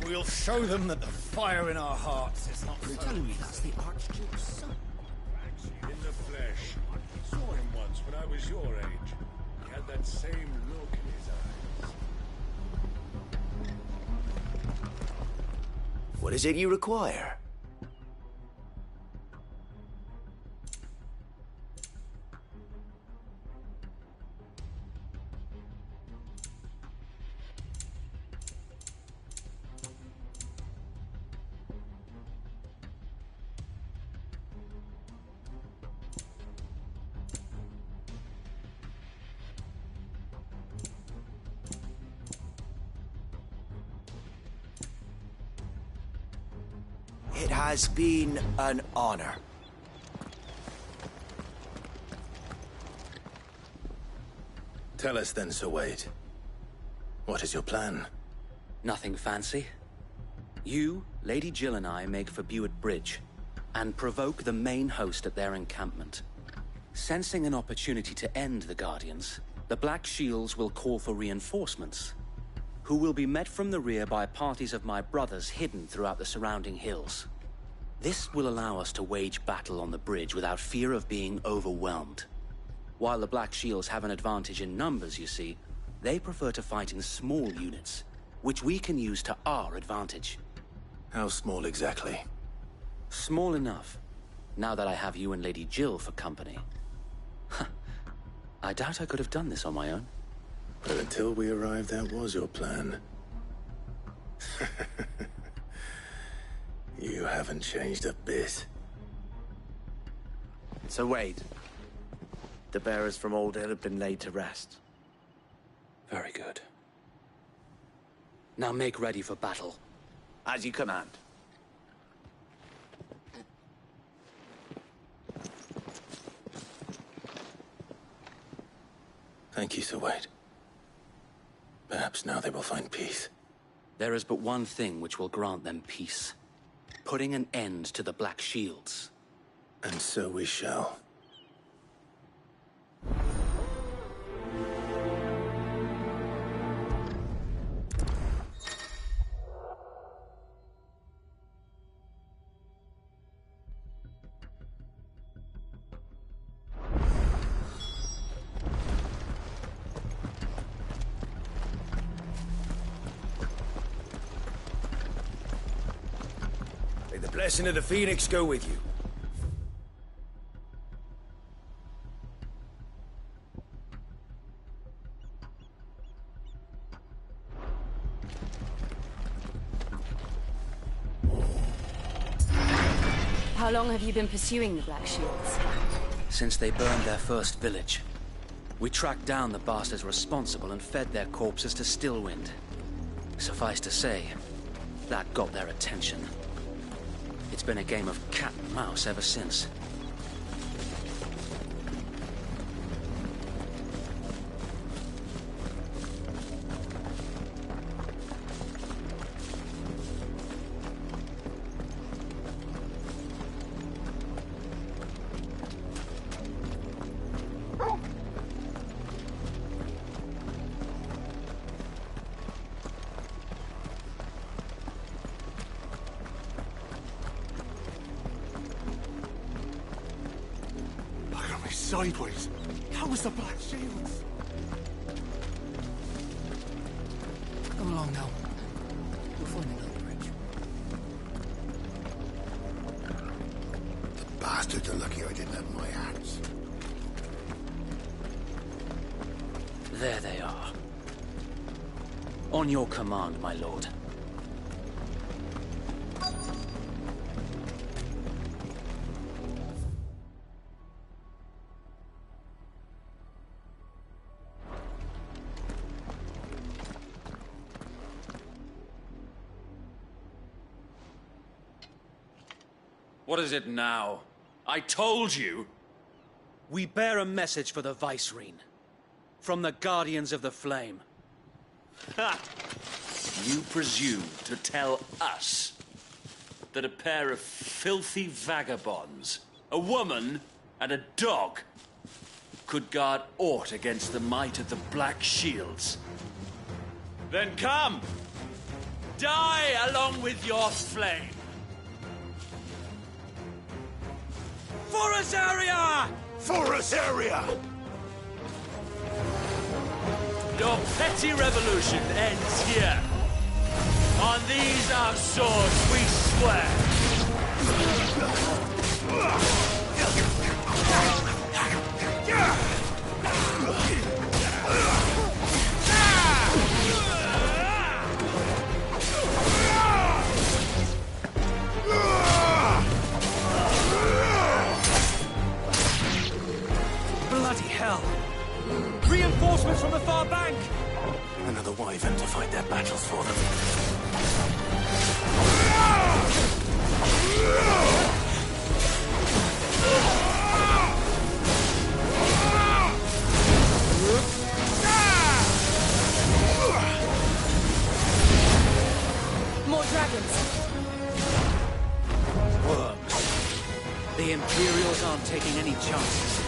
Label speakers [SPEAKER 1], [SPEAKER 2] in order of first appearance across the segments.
[SPEAKER 1] We'll show them that the fire in our hearts is not.
[SPEAKER 2] You're telling me that's the Archduke's son?
[SPEAKER 3] In the flesh. Saw him once when I was your age. He had that same look in his eyes.
[SPEAKER 4] What is it you require? It has been an honor.
[SPEAKER 5] Tell us then, Sir Wade. What is your plan?
[SPEAKER 6] Nothing fancy. You, Lady Jill and I make for Buett Bridge, and provoke the main host at their encampment. Sensing an opportunity to end the Guardians, the Black Shields will call for reinforcements, who will be met from the rear by parties of my brothers hidden throughout the surrounding hills. This will allow us to wage battle on the bridge without fear of being overwhelmed. While the Black Shields have an advantage in numbers, you see, they prefer to fight in small units, which we can use to our advantage.
[SPEAKER 5] How small exactly?
[SPEAKER 6] Small enough, now that I have you and Lady Jill for company. I doubt I could have done this on my own.
[SPEAKER 5] But until we arrived, that was your plan. You haven't changed a bit.
[SPEAKER 4] So Wade, the bearers from Old Hill have been laid to rest.
[SPEAKER 6] Very good. Now make ready for battle.
[SPEAKER 4] As you command.
[SPEAKER 5] Thank you, Sir Wade. Perhaps now they will find peace.
[SPEAKER 6] There is but one thing which will grant them peace. Putting an end to the Black Shields.
[SPEAKER 5] And so we shall.
[SPEAKER 1] May the blessing of the Phoenix go with you.
[SPEAKER 7] How long have you been pursuing the Black Shields?
[SPEAKER 6] Since they burned their first village. We tracked down the bastards responsible and fed their corpses to Stillwind. Suffice to say, that got their attention. It's been a game of cat and mouse ever since.
[SPEAKER 2] Sideways. How was the Black Shields? Come along now. We'll find another bridge.
[SPEAKER 8] The bastards are lucky I didn't have my hands.
[SPEAKER 6] There they are. On your command, my lord.
[SPEAKER 9] What is it now? I told you!
[SPEAKER 6] We bear a message for the Vicereine. From the Guardians of the Flame.
[SPEAKER 9] Ha! You presume to tell us that a pair of filthy vagabonds, a woman and a dog, could guard aught against the might of the Black Shields? Then come! die along with your flame. For Azaria!
[SPEAKER 8] For Azaria!
[SPEAKER 9] Your petty revolution ends here. On these our swords we swear.
[SPEAKER 2] Bloody hell! Reinforcements from the far bank!
[SPEAKER 5] Another wyvern to fight their battles for them.
[SPEAKER 7] More dragons.
[SPEAKER 6] Worms. The Imperials aren't taking any chances.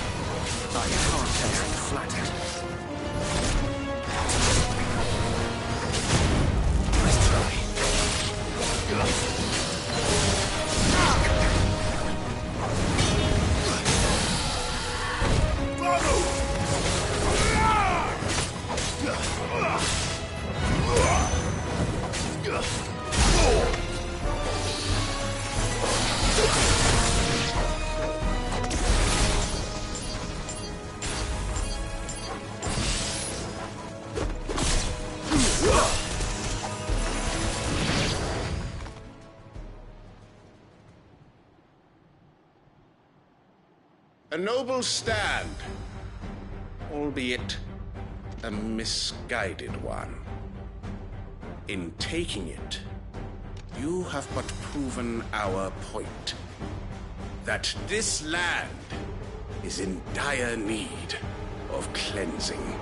[SPEAKER 6] I can't say I'm flattered. Nice try.
[SPEAKER 10] A noble stand, albeit a misguided one. In taking it, you have but proven our point. That this land is in dire need of cleansing.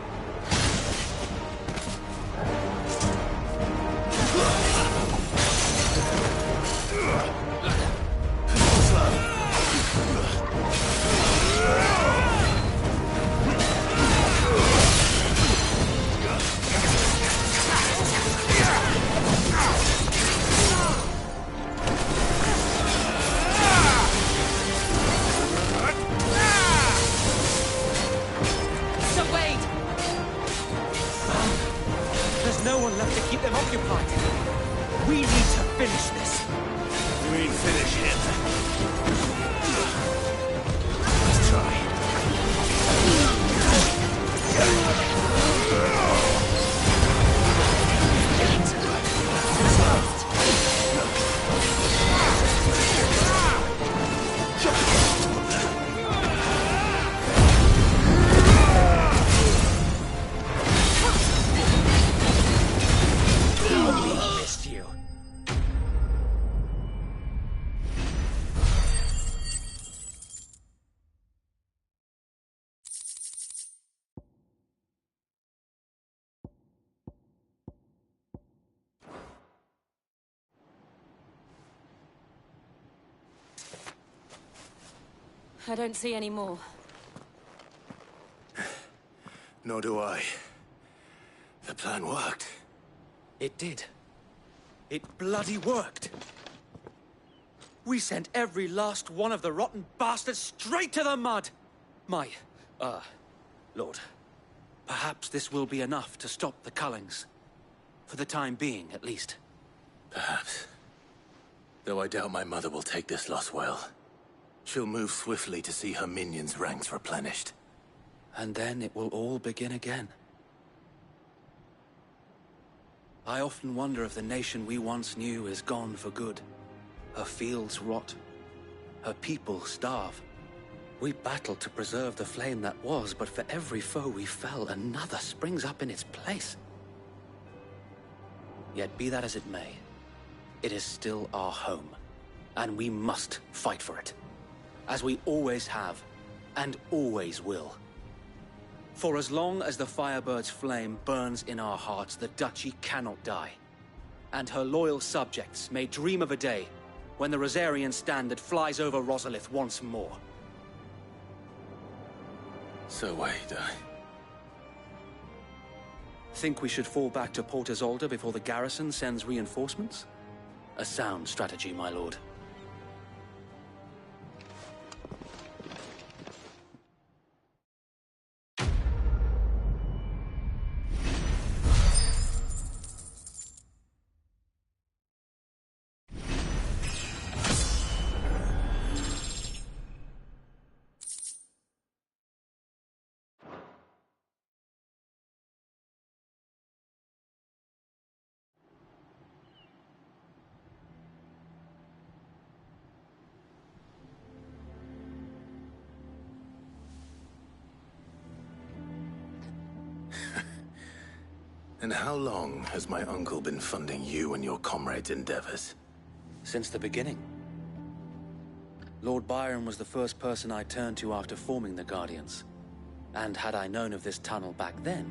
[SPEAKER 2] No one left to keep them occupied. We need to finish this.
[SPEAKER 10] You mean finish him?
[SPEAKER 2] Let's try.
[SPEAKER 7] I don't see any more.
[SPEAKER 5] Nor do I. The plan worked.
[SPEAKER 6] It did. It bloody worked. We sent every last one of the rotten bastards straight to the mud! My, Lord, perhaps this will be enough to stop the Cullings. For the time being, at least.
[SPEAKER 5] Perhaps. Though I doubt my mother will take this loss well. She'll move swiftly to see her minions' ranks replenished.
[SPEAKER 6] And then it will all begin again. I often wonder if the nation we once knew is gone for good. Her fields rot. Her people starve. We battled to preserve the flame that was, but for every foe we fell, another springs up in its place. Yet be that as it may, it is still our home, and we must fight for it. As we always have, and always will. For as long as the Firebird's flame burns in our hearts, the Duchy cannot die. And her loyal subjects may dream of a day when the Rosarian standard flies over Rosalith once more.
[SPEAKER 5] So wait,
[SPEAKER 6] Think we should fall back to Port Isolde before the garrison sends reinforcements? A sound strategy, my lord.
[SPEAKER 5] And how long has my uncle been funding you and your comrades' endeavors?
[SPEAKER 6] Since the beginning. Lord Byron was the first person I turned to after forming the Guardians. And had I known of this tunnel back then,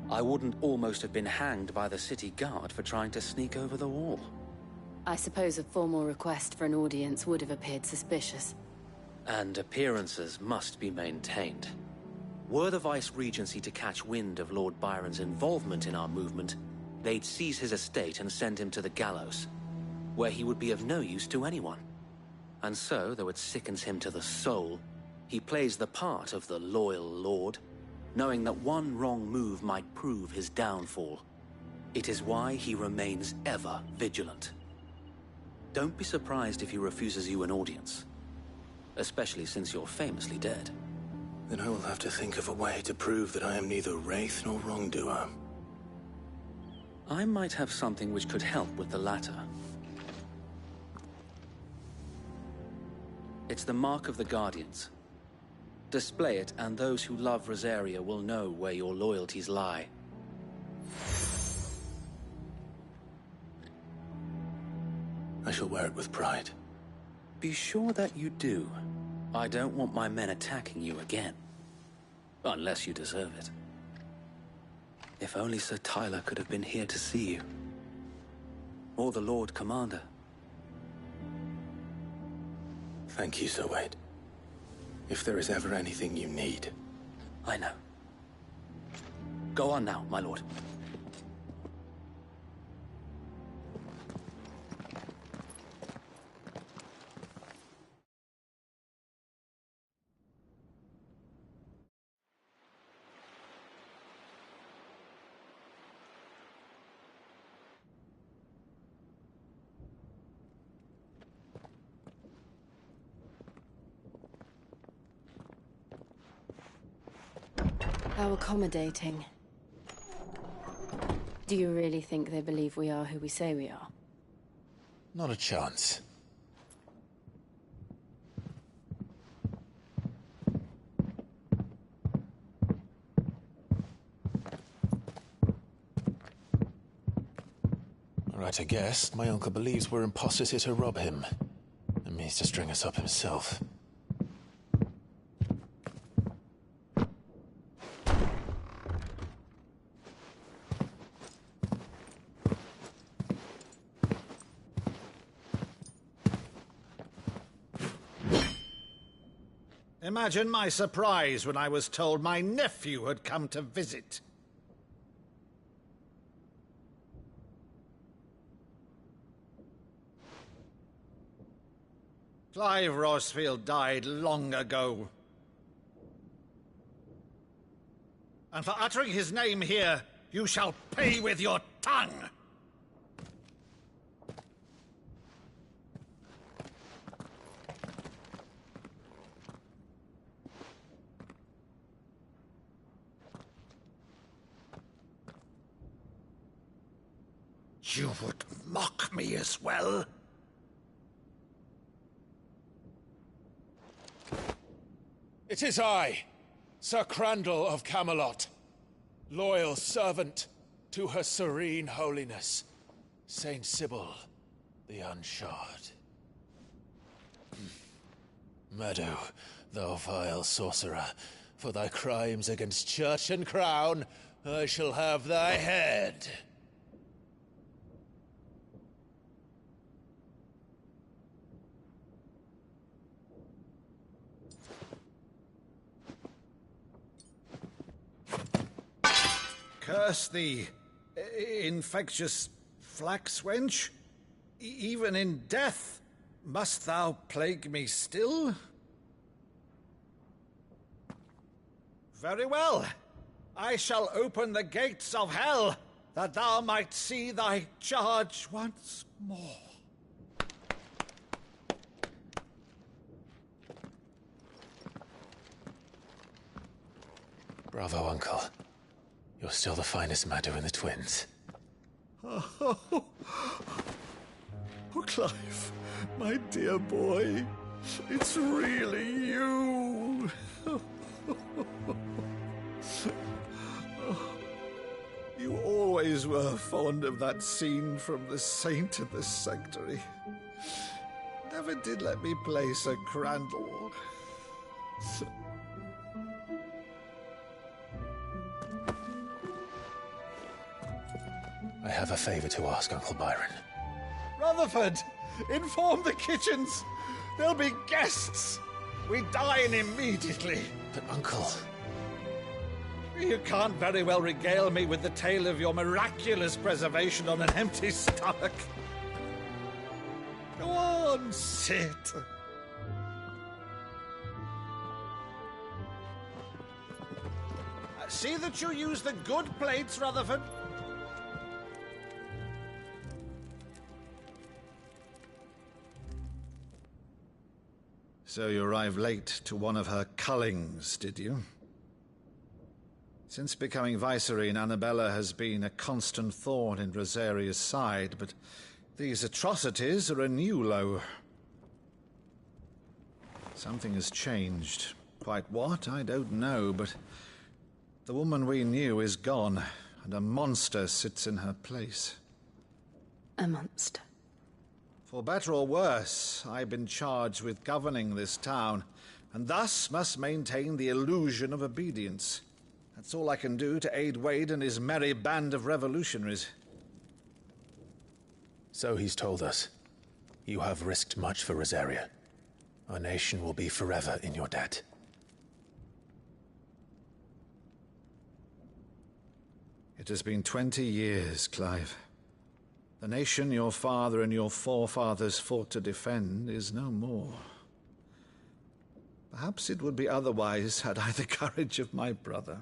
[SPEAKER 6] I wouldn't almost have been hanged by the city guard for trying to sneak over the wall.
[SPEAKER 7] I suppose a formal request for an audience would have appeared suspicious.
[SPEAKER 6] And appearances must be maintained. Were the Vice-Regency to catch wind of Lord Byron's involvement in our movement, they'd seize his estate and send him to the gallows, where he would be of no use to anyone. And so, though it sickens him to the soul, he plays the part of the loyal lord, knowing that one wrong move might prove his downfall. It is why he remains ever vigilant. Don't be surprised if he refuses you an audience, especially since you're famously dead.
[SPEAKER 5] Then I will have to think of a way to prove that I am neither wraith nor wrongdoer.
[SPEAKER 6] I might have something which could help with the latter. It's the mark of the Guardians. Display it, and those who love Rosaria will know where your loyalties lie.
[SPEAKER 5] I shall wear it with pride.
[SPEAKER 6] Be sure that you do. I don't want my men attacking you again. Unless you deserve it. If only Sir Tyler could have been here to see you. Or the Lord Commander.
[SPEAKER 5] Thank you, Sir Wade. If there is ever anything you need.
[SPEAKER 6] I know. Go on now, my lord.
[SPEAKER 7] How accommodating. Do you really think they believe we are who we say we are?
[SPEAKER 11] Not a chance. Right, I guess. My uncle believes we're imposters here to rob him. And means to string us up himself.
[SPEAKER 1] Imagine my surprise when I was told my nephew had come to visit. Clive Rosfield died long ago. And for uttering his name here, you shall pay with your tongue! You would mock me as well?
[SPEAKER 11] It is I, Sir Crandall of Camelot, loyal servant to Her Serene Holiness, Saint Sybil the Unshod. Meadow, thou vile sorcerer, for thy crimes against church and crown, I shall have thy head.
[SPEAKER 1] Curse thee, infectious flax wench. Even in death, must thou plague me still? Very well. I shall open the gates of hell, that thou might see thy charge once more.
[SPEAKER 11] Bravo, Uncle. You're still the finest Maddu in the twins.
[SPEAKER 1] Oh, Clive, my dear boy, it's really you. You always were fond of that scene from The Saint in the Sanctuary. Never did let me play Sir Crandall.
[SPEAKER 11] I have a favor to ask, Uncle Byron.
[SPEAKER 1] Rutherford, inform the kitchens. There'll be guests. We dine immediately.
[SPEAKER 11] But, Uncle...
[SPEAKER 1] You can't very well regale me with the tale of your miraculous preservation on an empty stomach. Go on, sit. See that you use the good plates, Rutherford. So you arrived late to one of her cullings, did you? Since becoming Vicereine, Annabella has been a constant thorn in Rosaria's side, but these atrocities are a new low. Something has changed. Quite what, I don't know, but the woman we knew is gone, and a monster sits in her place.
[SPEAKER 7] A monster?
[SPEAKER 1] For better or worse, I've been charged with governing this town, and thus must maintain the illusion of obedience. That's all I can do to aid Wade and his merry band of revolutionaries.
[SPEAKER 11] So he's told us. You have risked much for Rosaria. Our nation will be forever in your debt.
[SPEAKER 1] It has been 20 years, Clive. The nation your father and your forefathers fought to defend is no more. Perhaps it would be otherwise had I the courage of my brother.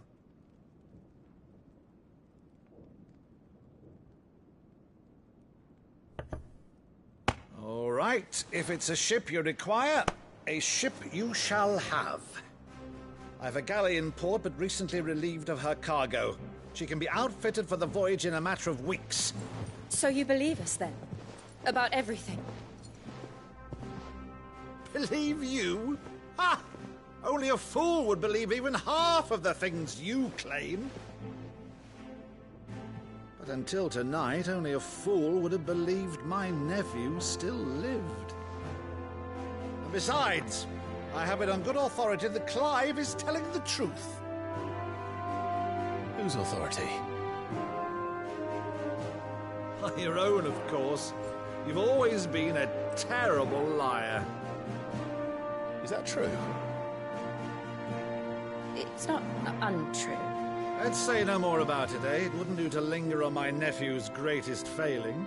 [SPEAKER 1] All right, if it's a ship you require, a ship you shall have. I've a galley in port, but recently relieved of her cargo. She can be outfitted for the voyage in a matter of weeks.
[SPEAKER 12] So you believe us, then? About everything?
[SPEAKER 1] Believe you? Ha! Only a fool would believe even half of the things you claim. But until tonight, only a fool would have believed my nephew still lived. And besides, I have it on good authority that Clive is telling the truth.
[SPEAKER 11] Whose authority?
[SPEAKER 1] Your own, of course. You've always been a terrible liar.
[SPEAKER 11] Is that true?
[SPEAKER 12] It's not untrue.
[SPEAKER 1] Let's say no more about it, eh? It wouldn't do to linger on my nephew's greatest failing.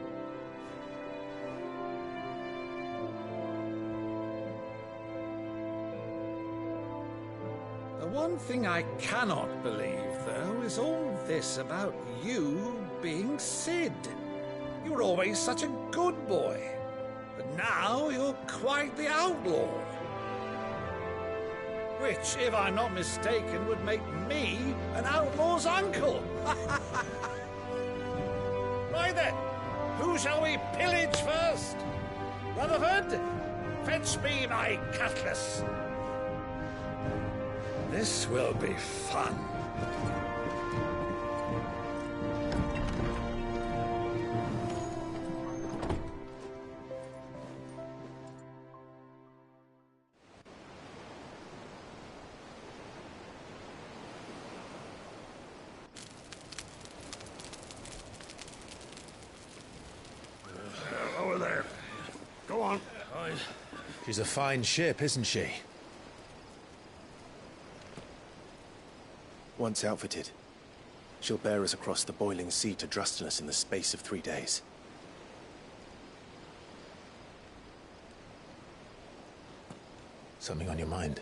[SPEAKER 1] The one thing I cannot believe, though, is all this about you being Sid. You were always such a good boy, but now you're quite the outlaw. Which, if I'm not mistaken, would make me an outlaw's uncle. Right then, who shall we pillage first? Rutherford, fetch me my cutlass. This will be fun.
[SPEAKER 10] Over there. Go on.
[SPEAKER 11] She's a fine ship, isn't she?
[SPEAKER 4] Once outfitted,
[SPEAKER 13] She'll bear us across the boiling sea to Drustinus in the space of 3 days.
[SPEAKER 11] Something on your mind?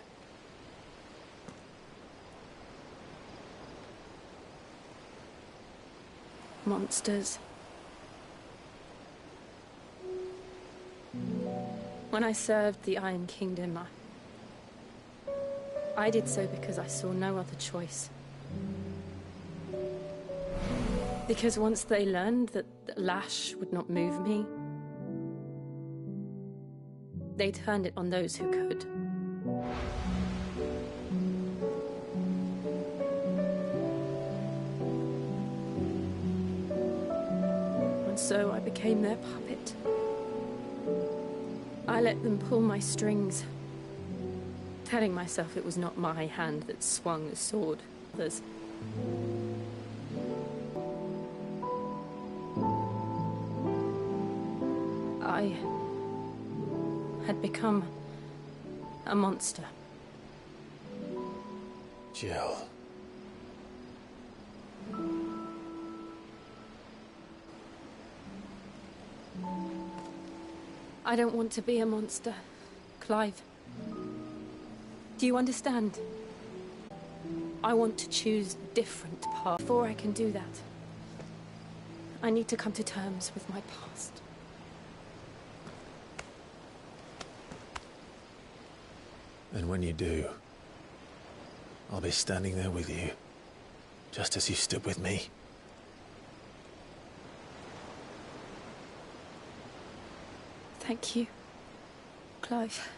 [SPEAKER 12] Monsters. When I served the Iron Kingdom, I did so because I saw no other choice. Because once they learned that the lash would not move me, they turned it on those who could. And so I became their puppet. I let them pull my strings, telling myself it was not my hand that swung the sword. Others. I had become a monster.
[SPEAKER 11] Jill.
[SPEAKER 12] I don't want to be a monster, Clive. Do you understand? I want to choose a different path. Before I can do that, I need to come to terms with my past.
[SPEAKER 11] And when you do, I'll be standing there with you, just as you stood with me.
[SPEAKER 12] Thank you, Clive.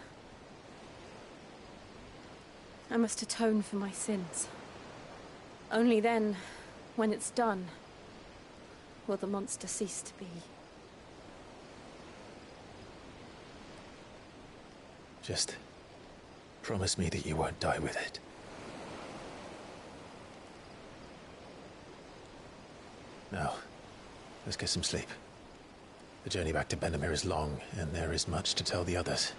[SPEAKER 12] I must atone for my sins. Only then, when it's done, will the monster cease to be.
[SPEAKER 11] Just promise me that you won't die with it. Now, let's get some sleep. The journey back to Benamir is long, and there is much to tell the others.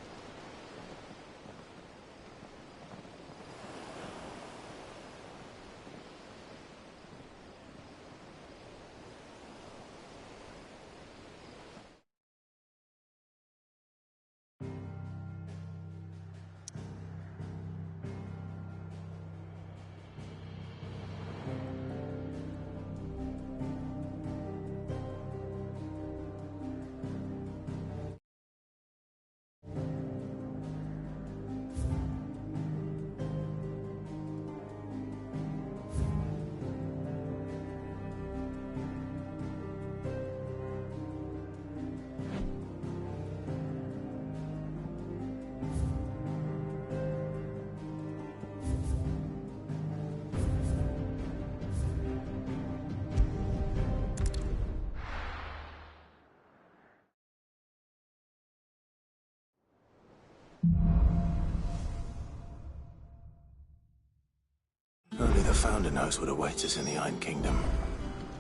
[SPEAKER 5] Only the Founder knows what awaits us in the Iron Kingdom.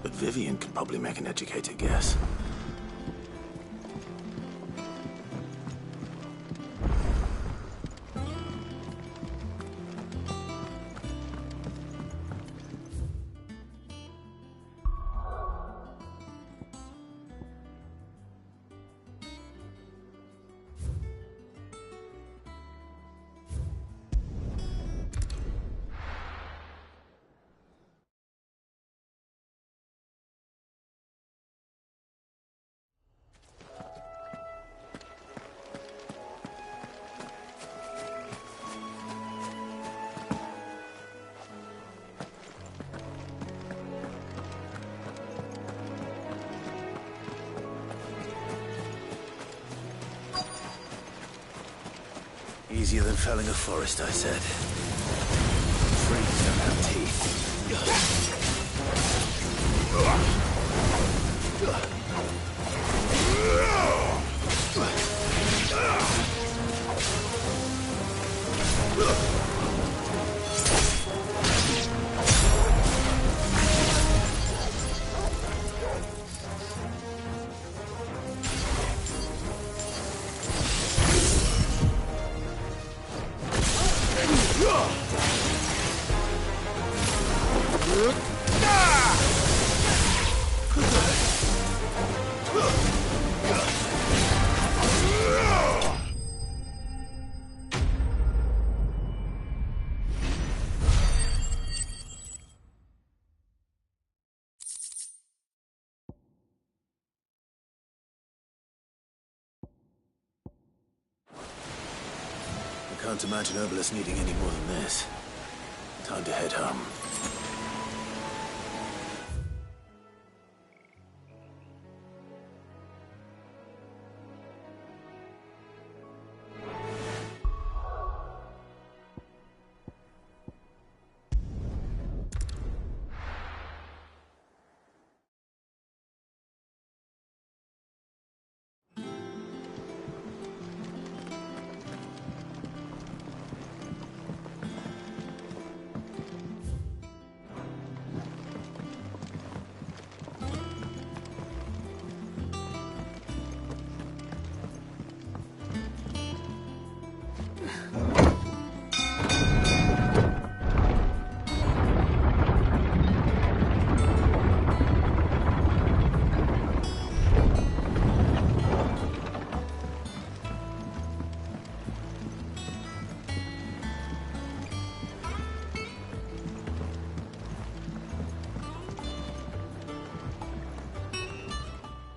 [SPEAKER 5] But Vivian can probably make an educated guess. Easier than felling a forest, I said. Trees don't have teeth. Can't imagine Obelisk needing any more than this. Time to head home.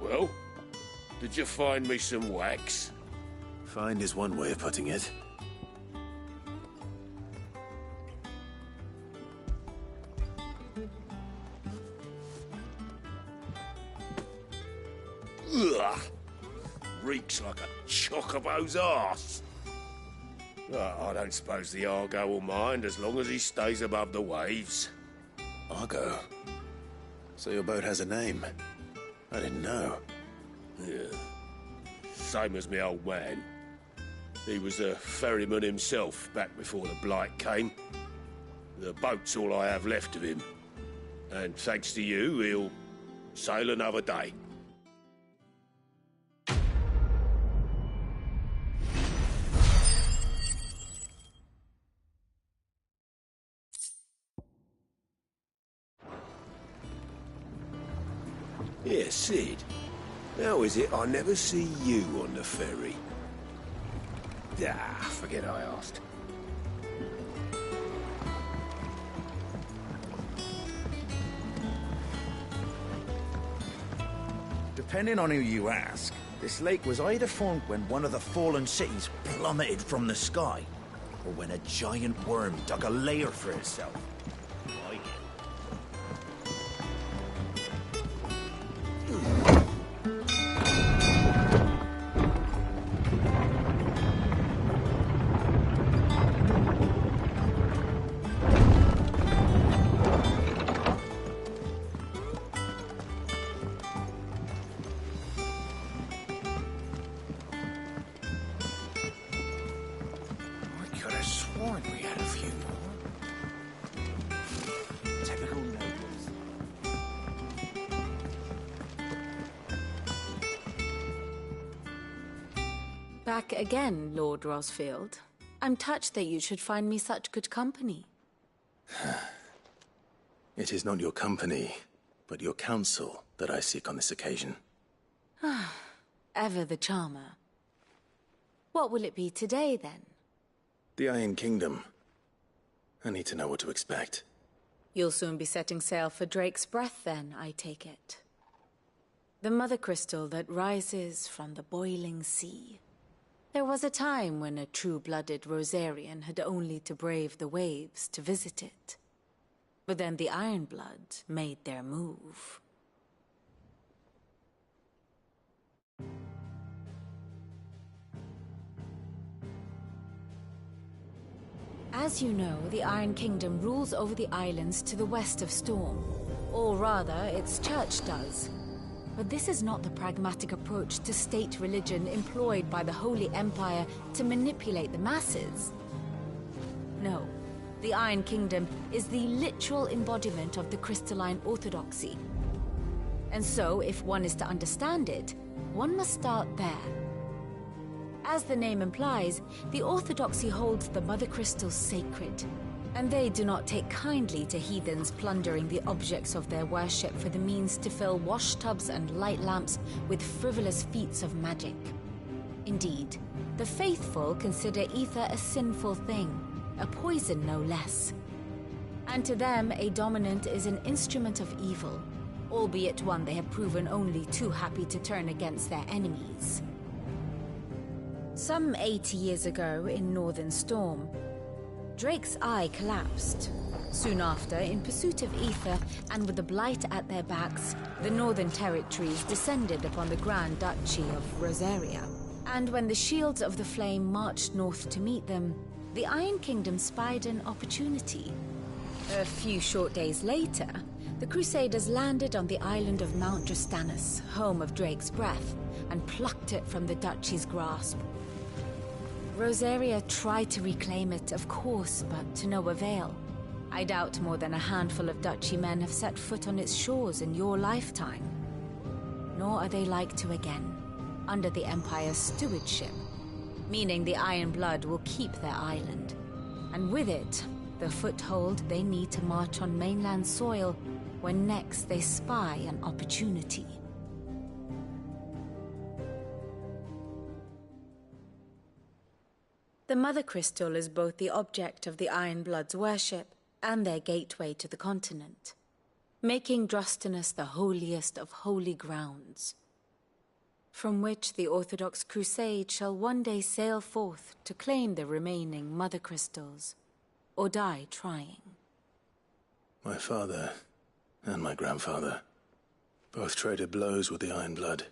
[SPEAKER 3] Well, did you find me some wax?
[SPEAKER 5] Find is one way of putting it.
[SPEAKER 3] Ugh! Reeks like a chocobo's arse. I don't suppose the Argo will mind as long as he stays above the waves.
[SPEAKER 5] Argo? So your boat has a name? I didn't know.
[SPEAKER 3] Yeah. Same as me old man. He was a ferryman himself back before the Blight came. The boat's all I have left of him. And thanks to you, he'll sail another day. Yeah, Sid. How is it I never see you on the ferry? Ah, forget I asked.
[SPEAKER 1] Depending on who you ask, this lake was either formed when one of the fallen cities plummeted from the sky, or when a giant worm dug a lair for itself.
[SPEAKER 7] Back again, Lord Rosfield. I'm touched that you should find me such good company.
[SPEAKER 5] It is not your company, but your counsel that I seek on this occasion.
[SPEAKER 7] Ever the charmer. What will it be today, then?
[SPEAKER 5] The Iron Kingdom. I need to know what to expect.
[SPEAKER 7] You'll soon be setting sail for Drake's Breath, then, I take it. The mother crystal that rises from the boiling sea. There was a time when a true-blooded Rosarian had only to brave the waves to visit it. But then the Ironblood made their move. As you know, the Iron Kingdom rules over the islands to the west of Storm. Or rather, its church does. But this is not the pragmatic approach to state religion employed by the Holy Empire to manipulate the masses. No, the Iron Kingdom is the literal embodiment of the crystalline orthodoxy. And so, if one is to understand it, one must start there. As the name implies, the orthodoxy holds the Mother Crystals sacred. And they do not take kindly to heathens plundering the objects of their worship for the means to fill washtubs and light lamps with frivolous feats of magic. Indeed, the faithful consider ether a sinful thing, a poison no less. And to them, a dominant is an instrument of evil, albeit one they have proven only too happy to turn against their enemies. Some 80 years ago in Northern Storm, Drake's eye collapsed. Soon after, in pursuit of ether and with the Blight at their backs, the Northern Territories descended upon the Grand Duchy of Rosaria. And when the Shields of the Flame marched north to meet them, the Iron Kingdom spied an opportunity. A few short days later, the Crusaders landed on the island of Mount Drastanus, home of Drake's breath, and plucked it from the duchy's grasp. Rosaria tried to reclaim it, of course, but to no avail. I doubt more than a handful of duchy men have set foot on its shores in your lifetime. Nor are they like to again, under the Empire's stewardship, meaning the Iron Blood will keep their island, and with it, the foothold they need to march on mainland soil when next they spy an opportunity. The Mother Crystal is both the object of the Iron Blood's worship and their gateway to the continent, making Drastanus the holiest of holy grounds, from which the Orthodox Crusade shall one day sail forth to claim the remaining Mother Crystals, or die trying.
[SPEAKER 5] My father and my grandfather both traded blows with the Iron Blood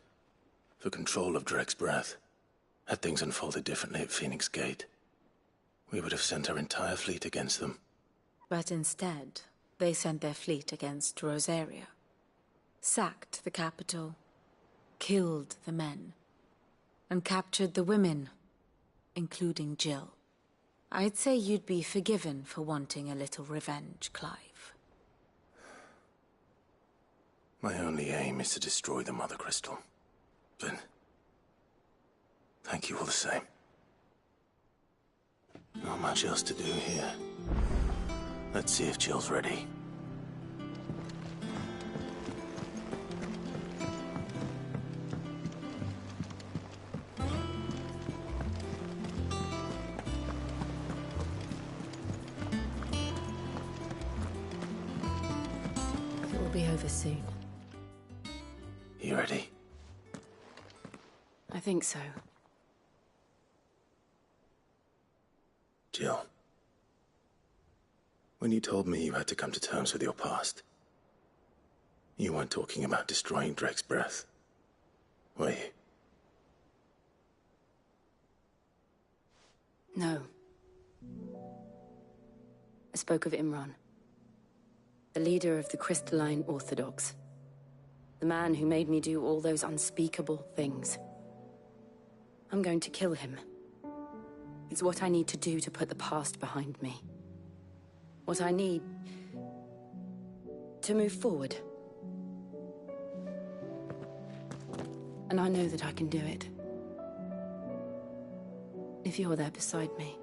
[SPEAKER 5] for control of Drake's breath. Had things unfolded differently at Phoenix Gate, we would have sent our entire fleet against them.
[SPEAKER 7] But instead, they sent their fleet against Rosaria, sacked the capital, killed the men, and captured the women, including Jill. I'd say you'd be forgiven for wanting a little revenge, Clive.
[SPEAKER 5] My only aim is to destroy the Mother Crystal. But thank you all the same. Not much else to do here. Let's see if Jill's ready.
[SPEAKER 12] It will be over soon.
[SPEAKER 5] You ready?
[SPEAKER 12] I think so.
[SPEAKER 5] Jill, when you told me you had to come to terms with your past, you weren't talking about destroying Drake's breath, were you?
[SPEAKER 12] No. I spoke of Imran, the leader of the Crystalline Orthodox. The man who made me do all those unspeakable things. I'm going to kill him. It's what I need to do to put the past behind me. What I need to move forward. And I know that I can do it. If you're there beside me.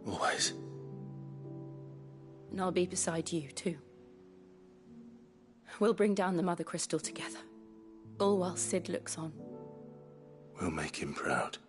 [SPEAKER 5] Always.
[SPEAKER 12] And I'll be beside you, too. We'll bring down the Mother Crystal together. All while Sid looks on.
[SPEAKER 5] We'll make him proud.